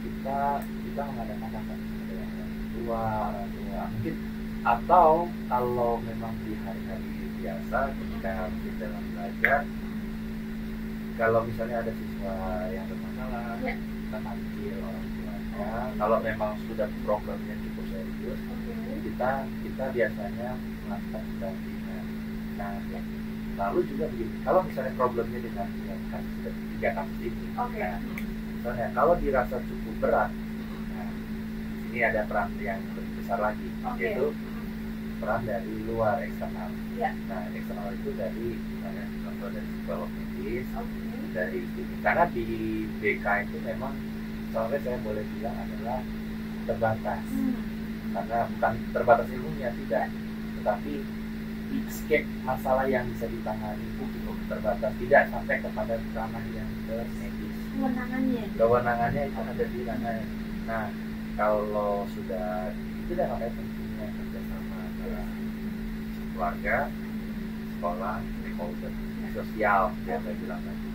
kita mengadakan apa orang tua mungkin, atau kalau memang di hari-hari biasa ketika mungkin dalam belajar kalau misalnya ada siswa yang bermasalah kita panggil orang tuanya. Kalau memang sudah problemnya cukup serius, kita biasanya melakukan pendampingan. Nah, lalu juga begini, kalau misalnya problemnya dengan kasus 3 kasus ini, nah, misalnya kalau dirasa cukup berat, nah, di sini ada peran yang lebih besar lagi, yaitu peran dari luar eksternal. Nah, eksternal itu dari misalnya contoh dari psikolog medis, dari sini. Karena di BK itu memang sampai saya boleh bilang adalah terbatas, karena bukan terbatas ilmunya tidak, tetapi skep masalah yang bisa ditangani itu cukup terbatas, tidak sampai kepada ranah yang ke medis. Kewenangannya itu ada di ranah. Nah, kalau sudah itu dah makanya pentingnya kerjasama antara keluarga, sekolah, stakeholder, sosial, yang saya bilang tadi.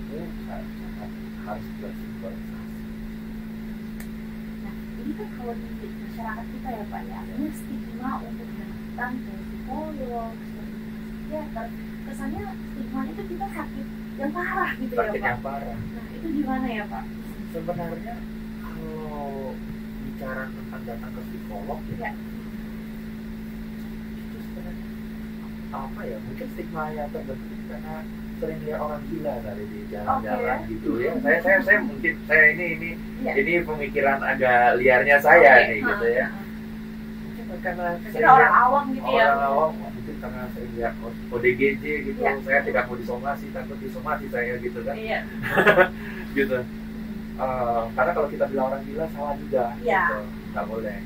Itu sangat harus bersinkronisasi. Nah, ini kan kalau di masyarakat kita ya Pak ya, ini stigma untuk datang ke psikolog, seperti psikiater, kesannya stigma itu kita sakit yang parah gitu ya Pak. Sakit yang parah. Nah, itu gimana ya Pak? Sebenarnya kalau bicara tentang datang ke psikolog ya, itu sebenarnya apa ya, mungkin stigma yang terbentuk karena sering lihat orang gila kali di jalan-jalan gitu ya. Saya mungkin ini pemikiran agak liarnya saya nih gitu ya. Mungkin karena orang awam gitu ya. Orang awam mungkin karena saya lihat ODGJ gitu. Saya tidak mau disomasi, takut disomasi saya gitu kan. Gitu. Karena kalau kita bilang orang gila salah juga, gitu. Nggak boleh.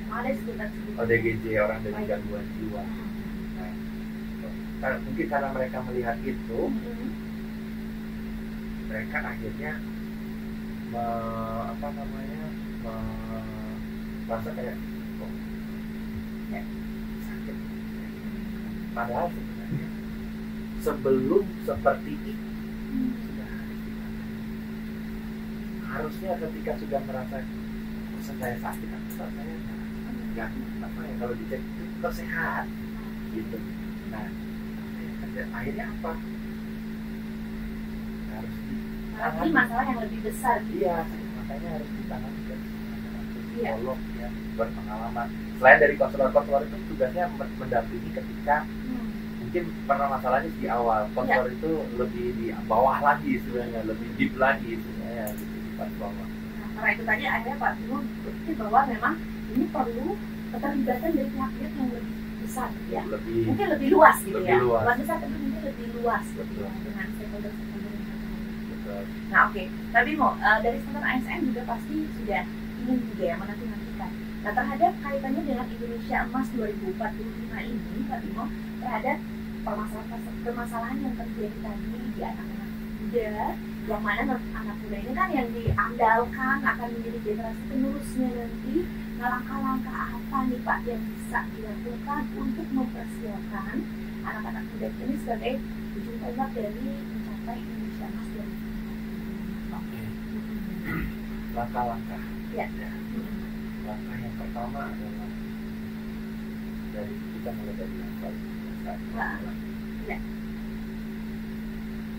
ODGJ orang dengan gangguan jiwa. Nah, mungkin karena mereka melihat itu, mereka akhirnya merasa kayak sakit. Padahal sebenarnya sebelum seperti itu sudah harusnya ketika sudah merasa pesan saya sakit atau saya nggak apa ya, kalau dicek itu tetap sehat gitu. Nah akhirnya apa, harus Ini masalah yang lebih besar gitu. iya, makanya harus ditangani ke Iya. psikolog yang berpengalaman. Selain dari konselor itu tugasnya mendampingi ketika mungkin pernah masalahnya di awal. Konselor itu lebih di bawah lagi sebenarnya, lebih deep lagi sebenarnya gitu, di bawah. Nah, karena itu tadi akhirnya Pak Bimo berpikir bahwa memang ini perlu keterlibatan dari pihak-pihak yang lebih besar gitu ya. Mungkin lebih luas gitu lebih ya. luas. Luas besar tapi mungkin lebih luas gitu Betul. ya, dengan stakeholder-stakeholder yang terkait. Betul. Nah oke, Pak Bimo, dari teman ASN juga pasti sudah ingin juga ya menanti-nantikan. Nah terhadap kaitannya dengan Indonesia Emas 2045 ini, Pak Bimo, terhadap permasalahan yang terjadi tadi di anak-anak muda, yang mana anak muda ini kan yang diandalkan akan menjadi generasi penerusnya nanti. Nah langkah-langkah apa nih Pak yang bisa dilakukan untuk mempersiapkan anak-anak muda ini sebagai ujung tombak dari mencapai Indonesia Emas 2045? Oke. Langkah-langkah. Ya. Langkah yang pertama adalah dari kita mulai dari yang paling dasar. Ya.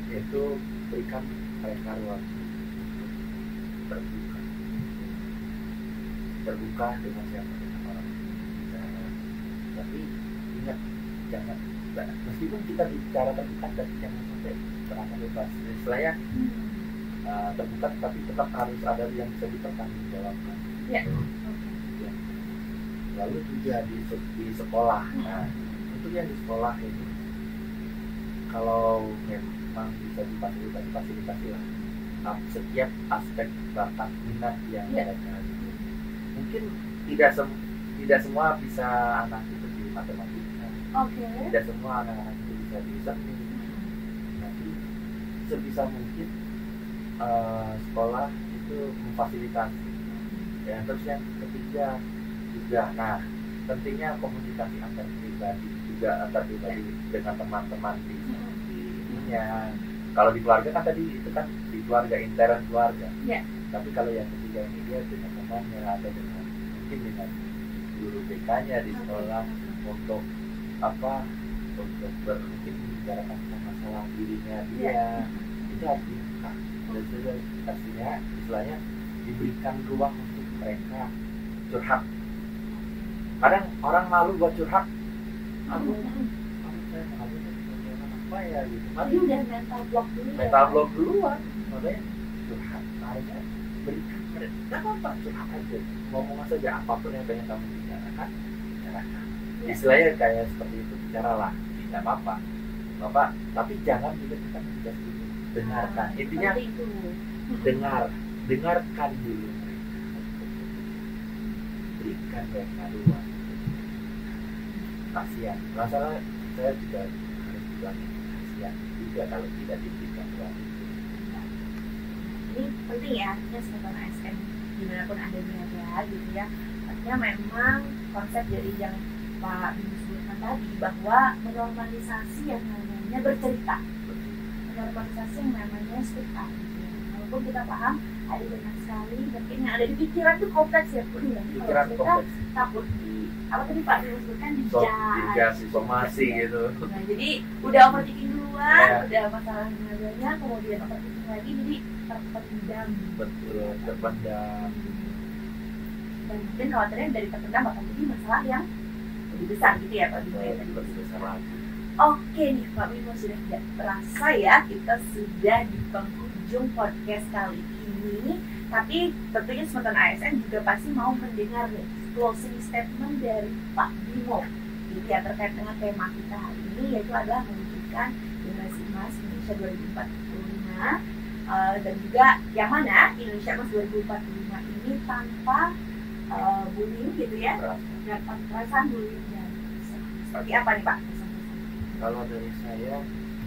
Yaitu berikan mereka ruang terbuka dengan siapa orang bicara. Tapi ingat, jangan, meskipun kita bicara terbuka, tapi jangan sampai terasa bebas. Istilahnya terbuka, tapi tetap harus ada yang bisa dipertanggungjawabkan. Ya. Ya. Lalu juga di sekolah. Nah, untuk yang di sekolah ini, kalau memang bisa difasilitasi lah setiap aspek bakat minat yang mereka. Mungkin tidak semua bisa anak itu di matematika. Tidak semua anak-anak itu bisa di seni. Tapi sebisa mungkin sekolah itu memfasilitasi. Ya, terus yang ketiga juga, nah pentingnya komunikasi antar pribadi juga, antar pribadi dengan teman-teman di ininya. Kalau di keluarga kan tadi itu kan di keluarga, intern keluarga. Tapi kalau yang ketiga ini dia dengan temannya atau dengan mungkin dengan guru BK-nya di sekolah untuk apa, untuk mungkin membicarakan masalah dirinya dia. Itu harus dibuka. Dan juga pastinya istilahnya diberikan ruang untuk mereka curhat. Kadang orang malu buat curhat. Aku saya malu apa ya gitu. Tapi udah mental block dulu. Mental block duluan. Makanya curhat. Harusnya berikan mereka. Gak apa-apa, curhat aja. Ngomong saja apapun yang pengen kamu bicarakan. Istilahnya kayak seperti itu, bicaralah. Tidak apa-apa. Bapak, tapi jangan juga kita menjudge dulu. Dengarkan. Intinya dengarkan dulu mereka. Berikan mereka ruang. Kasihan. Masalah saya juga harus bilang kasihan juga kalau tidak diberikan ruang itu. Ini penting ya, artinya sebagai ASN dimanapun Anda berada gitu ya. Artinya memang konsep dari yang Pak Bimo sebutkan tadi, bahwa menormalisasi yang namanya bercerita, menormalisasi yang namanya speak up gitu ya. Walaupun kita paham ada banyak sekali mungkin yang ada di pikiran itu kompleks ya, Pikiran kita kompleks. takut di apa tadi Pak Bimo sebutkan, dijudge informasi gitu. Nah jadi udah overthinking duluan, udah masalah banyak, kemudian overthinking lagi, jadi terpendam. Betul, terpendam. Dan mungkin khawatirnya dari terpendam bakal jadi masalah yang lebih besar gitu ya Pak Bimo ya tadi. Lebih besar lagi. Oke nih Pak Bimo, sudah tidak terasa ya kita sudah di penghujung podcast kali ini. Tapi tentunya Semeton ASN juga pasti mau mendengar nih closing statement dari Pak Bimo gitu ya, terkait dengan tema kita hari ini, yaitu adalah mewujudkan generasi emas Indonesia 2045, dan juga yang mana Indonesia Emas 2045 ini tanpa bullying gitu ya, tanpa perasaan bullying. Dan seperti apa nih Pak? Kalau dari saya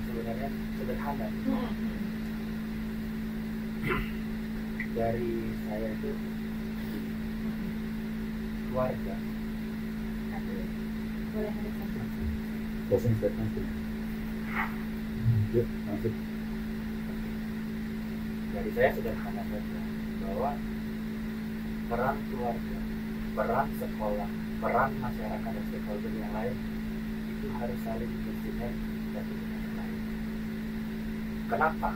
sebenarnya sederhana. Dari saya itu keluarga. Boleh ada satu. Closing statement. Yuk, lanjut. Dari saya sederhana saja, bahwa peran keluarga, peran sekolah, peran masyarakat dan stakeholder yang lain itu harus saling bersinergi satu dengan yang lain. Kenapa?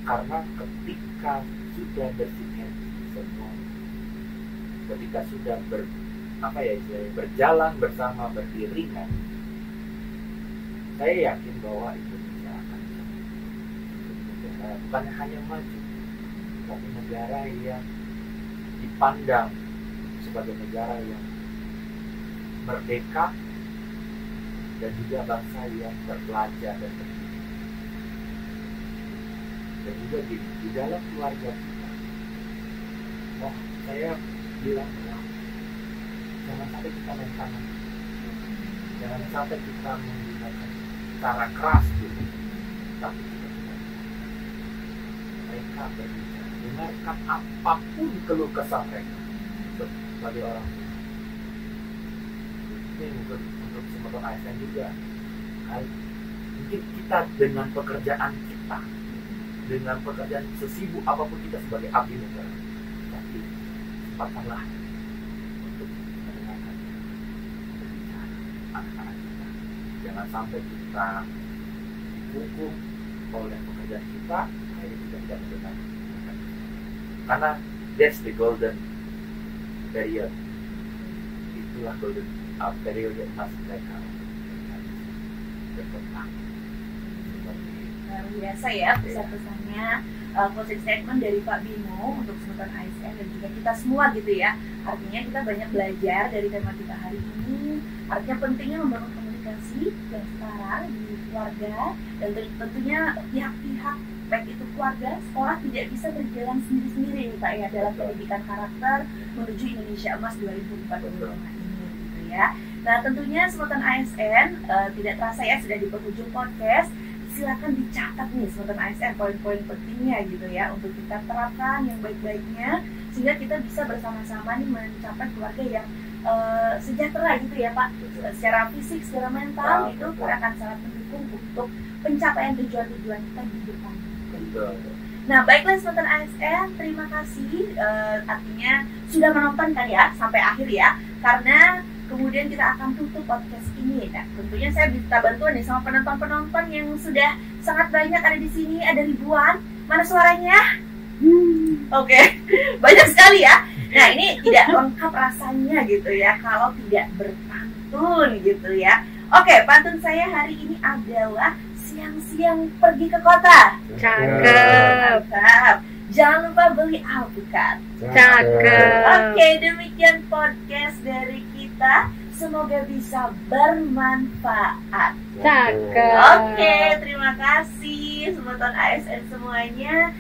Karena ketika sudah bersinergi semua, ketika sudah berjalan bersama beriringan, saya yakin bahwa Indonesia akan negara bukan hanya maju, tapi negara yang dipandang sebagai negara yang merdeka dan juga bangsa yang terpelajar dan terdidik. Dan juga di dalam keluarga kita, saya bilang bahwa jangan sampai kita main tangan, jangan sampai kita menggunakan cara keras gitu, tapi kita mereka berbicara, dengarkan apapun keluh kesah mereka sebagai orang tua. Ini untuk Sumberton ASN juga. Mungkin kita dengan pekerjaan kita, dengan pekerjaan sesibuk apapun kita sebagai abdi negara, tapi sempatkanlah untuk mendengarkan berbicara anak-anak kita. Jangan sampai kita dipukul oleh pekerjaan kita, akhirnya kita tidak mendengar. Karena that's the golden period. Itulah golden periode emas mereka berkembang. Luar biasa ya pesan-pesannya, closing statement dari Pak Bimo untuk Sumberton ASN dan juga kita semua gitu ya. Artinya kita banyak belajar dari tema kita hari ini. Artinya pentingnya membangun komunikasi yang setara di keluarga, dan tentunya pihak-pihak baik itu keluarga, sekolah tidak bisa berjalan sendiri-sendiri nih Pak ya dalam pendidikan karakter menuju Indonesia Emas 2045 ini gitu ya. Nah tentunya Sumberton ASN tidak terasa ya sudah di penghujung podcast. Silakan dicatat nih Sumberton ASN poin-poin pentingnya gitu ya untuk kita terapkan yang baik-baiknya sehingga kita bisa bersama-sama nih mencapai keluarga yang sejahtera gitu ya Pak. Secara fisik, secara mental itu akan sangat mendukung untuk pencapaian tujuan-tujuan kita di depan. Nah baiklah Sumberton ASN, terima kasih artinya sudah menonton kan ya sampai akhir ya, karena kemudian kita akan tutup podcast ini. Nah, tentunya saya minta bantuan nih sama penonton-penonton yang sudah sangat banyak ada di sini, ada ribuan. Mana suaranya? Oke. Banyak sekali ya. Nah, ini tidak lengkap rasanya gitu ya kalau tidak berpantun gitu ya. Oke, pantun saya hari ini adalah siang-siang pergi ke kota. Cakep. Mantap. Jangan lupa beli alpukat. Cakep. Oke, demikian podcast dari kita. Semoga bisa bermanfaat. Cakep. Oke, terima kasih Sumberton ASN semuanya.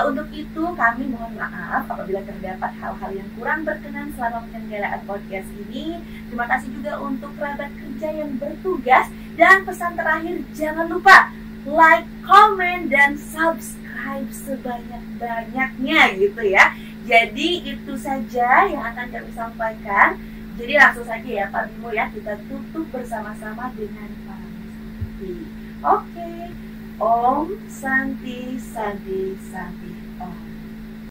Untuk itu kami mohon maaf apabila terdapat hal-hal yang kurang berkenan selama penyelenggaraan podcast ini. Terima kasih juga untuk kerabat kerja yang bertugas. Dan pesan terakhir, jangan lupa like, comment, dan subscribe sebanyak-banyaknya gitu ya. Jadi itu saja yang akan kami sampaikan. Jadi langsung saja ya Pak Bimo ya, kita tutup bersama-sama dengan Parameswari. Oke. Om Santi Santi Santi Om.